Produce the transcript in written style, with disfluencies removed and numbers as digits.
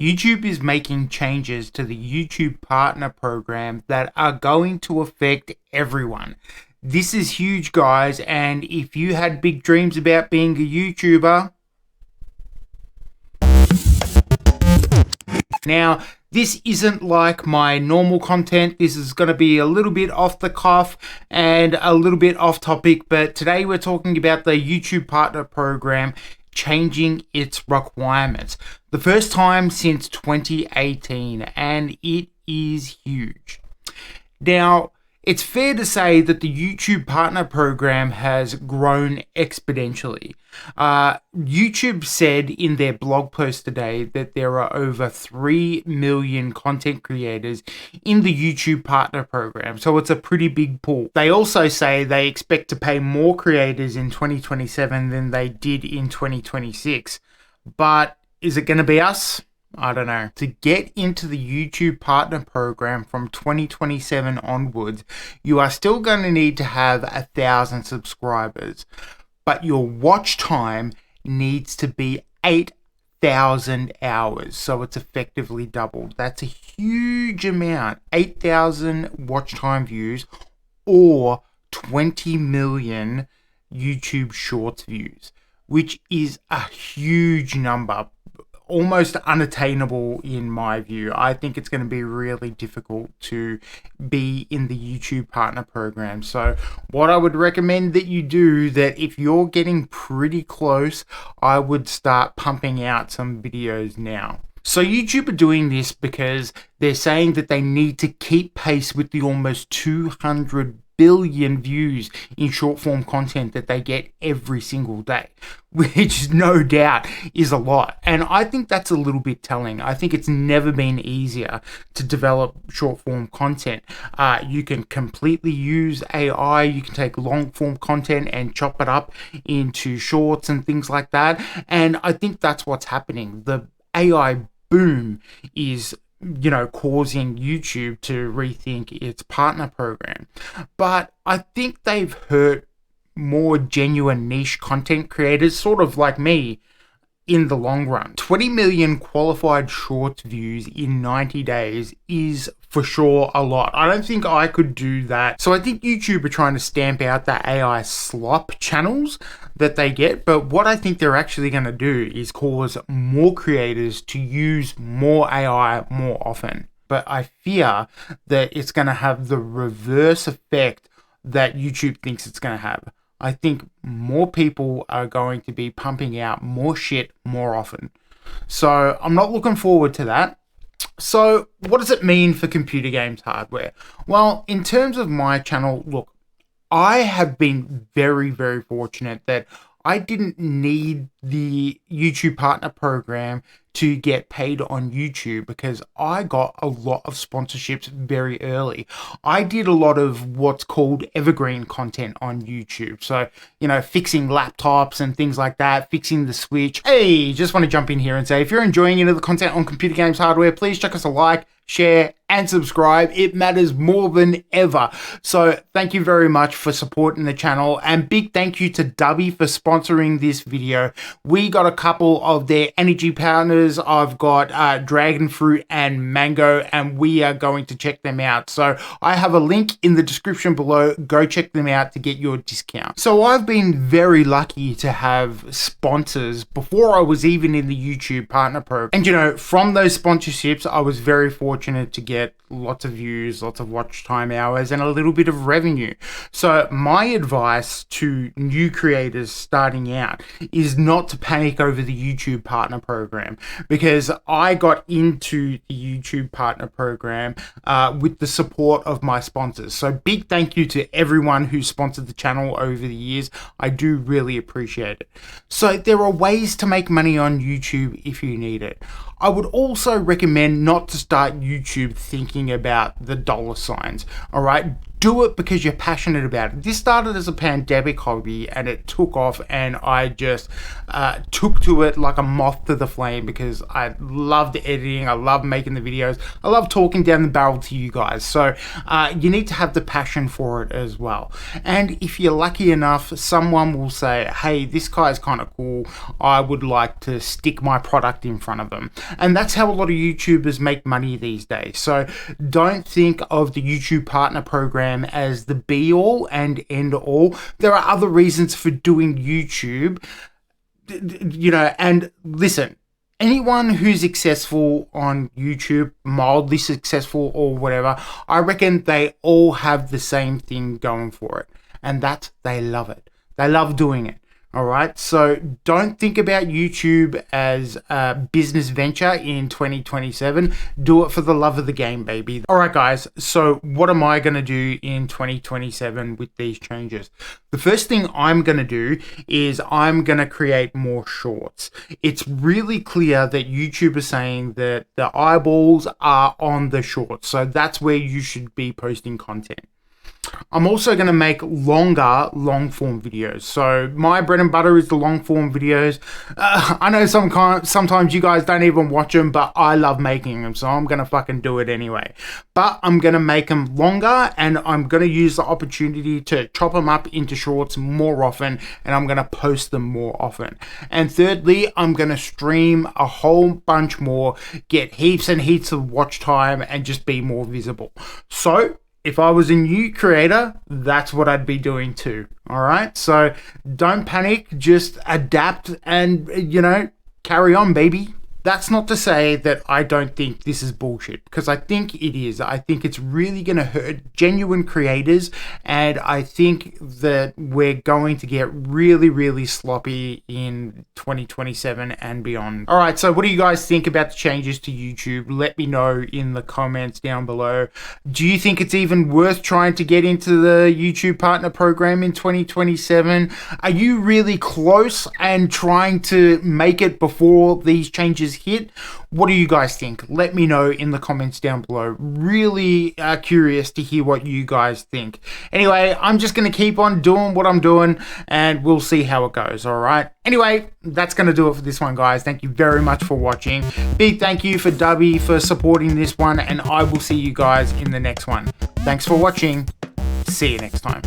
YouTube is making changes to the YouTube Partner Program that are going to affect everyone. This is huge, guys, and if you had big dreams about being a YouTuber, now, this isn't like my normal content. This is going to be a little bit off the cuff and a little bit off topic, but today we're talking about the YouTube Partner Program changing its requirements. The first time since 2018, and it is huge. Now, it's fair to say that the YouTube Partner Program has grown exponentially. YouTube said in their blog post today that there are over 3 million content creators in the YouTube Partner Program, so it's a pretty big pool. They also say they expect to pay more creators in 2027 than they did in 2026. But is it going to be us? I don't know. To get into the YouTube Partner Program from 2027 onwards, you are still going to need to have 1,000 subscribers, but your watch time needs to be 8,000 hours, so it's effectively doubled. That's a huge amount. 8,000 watch time views or 20 million YouTube Shorts views, which is a huge number. Almost unattainable in my view. I think it's going to be really difficult to be in the YouTube Partner Program. So what I would recommend that you do, that if you're getting pretty close, I would start pumping out some videos now. So YouTube are doing this because they're saying that they need to keep pace with the almost 200 billion views in short form content that they get every single day, which no doubt is a lot. And I think that's a little bit telling. I think it's never been easier to develop short form content. You can completely use AI. You can take long form content and chop it up into shorts and things like that. And I think that's what's happening. The AI boom is causing YouTube to rethink its partner program. But I think they've hurt more genuine niche content creators, sort of like me, in the long run. 20 million qualified shorts views in 90 days is for sure a lot. I don't think I could do that. So I think YouTube are trying to stamp out the AI slop channels that they get. But what I think they're actually going to do is cause more creators to use more AI more often. But I fear that it's going to have the reverse effect that YouTube thinks it's going to have. I think more people are going to be pumping out more shit more often. So I'm not looking forward to that. So what does it mean for computer games hardware? Well, in terms of my channel, look, I have been very, very fortunate that I didn't need the YouTube Partner Program to get paid on YouTube because I got a lot of sponsorships very early. I did a lot of what's called evergreen content on YouTube. So, fixing laptops and things like that, fixing the Switch. Hey, just want to jump in here and say, if you're enjoying any of the content on computer games hardware, please chuck us a like, share, and subscribe. It matters more than ever. So thank you very much for supporting the channel, and big thank you to Dubby for sponsoring this video. We got a couple of their energy partners. I've got dragon fruit and mango, and we are going to check them out. So I have a link in the description below. Go check them out to get your discount. So I've been very lucky to have sponsors before I was even in the YouTube Partner Program. And from those sponsorships, I was very fortunate to get lots of views, lots of watch time hours, and a little bit of revenue. So my advice to new creators starting out is not to panic over the YouTube Partner Program, because I got into the YouTube Partner Program with the support of my sponsors. So big thank you to everyone who sponsored the channel over the years. I do really appreciate it. So there are ways to make money on YouTube if you need it. I would also recommend not to start YouTube thinking about the dollar signs. All right, do it because you're passionate about it. This started as a pandemic hobby and it took off, and I just took to it like a moth to the flame because I loved editing, I love making the videos, I love talking down the barrel to you guys. So you need to have the passion for it as well. And if you're lucky enough, someone will say, hey, this guy's kind of cool, I would like to stick my product in front of them. And that's how a lot of YouTubers make money these days. So don't think of the YouTube partner program as the be all and end all. There are other reasons for doing YouTube, you know. And listen, anyone who's successful on YouTube, mildly successful or whatever, I reckon they all have the same thing going for it, and that's they love it. They love doing it. All right, so don't think about YouTube as a business venture in 2027. Do it for the love of the game, baby. All right, guys, so what am I going to do in 2027 with these changes? The first thing I'm going to do is I'm going to create more shorts. It's really clear that YouTube is saying that the eyeballs are on the shorts, so that's where you should be posting content. I'm also going to make longer long form videos. So my bread and butter is the long form videos. I know sometimes you guys don't even watch them, but I love making them, so I'm going to fucking do it anyway. But I'm going to make them longer, and I'm going to use the opportunity to chop them up into shorts more often, and I'm going to post them more often. And thirdly, I'm going to stream a whole bunch more, get heaps and heaps of watch time, and just be more visible. So if I was a new creator, that's what I'd be doing too. All right. So don't panic, just adapt and, you know, carry on, baby. That's not to say that I don't think this is bullshit, because I think it is. I think it's really going to hurt genuine creators, and I think that we're going to get really, really sloppy in 2027 and beyond. All right, so what do you guys think about the changes to YouTube? Let me know in the comments down below. Do you think it's even worth trying to get into the YouTube partner program in 2027? Are you really close and trying to make it before these changes hit? What do you guys think? Let me know in the comments down below. Really curious to hear what you guys think. Anyway, I'm just going to keep on doing what I'm doing, and we'll see how it goes. All right. Anyway, that's going to do it for this one, guys. Thank you very much for watching. Big thank you for Dubby for supporting this one, and I will see you guys in the next one. Thanks for watching. See you next time.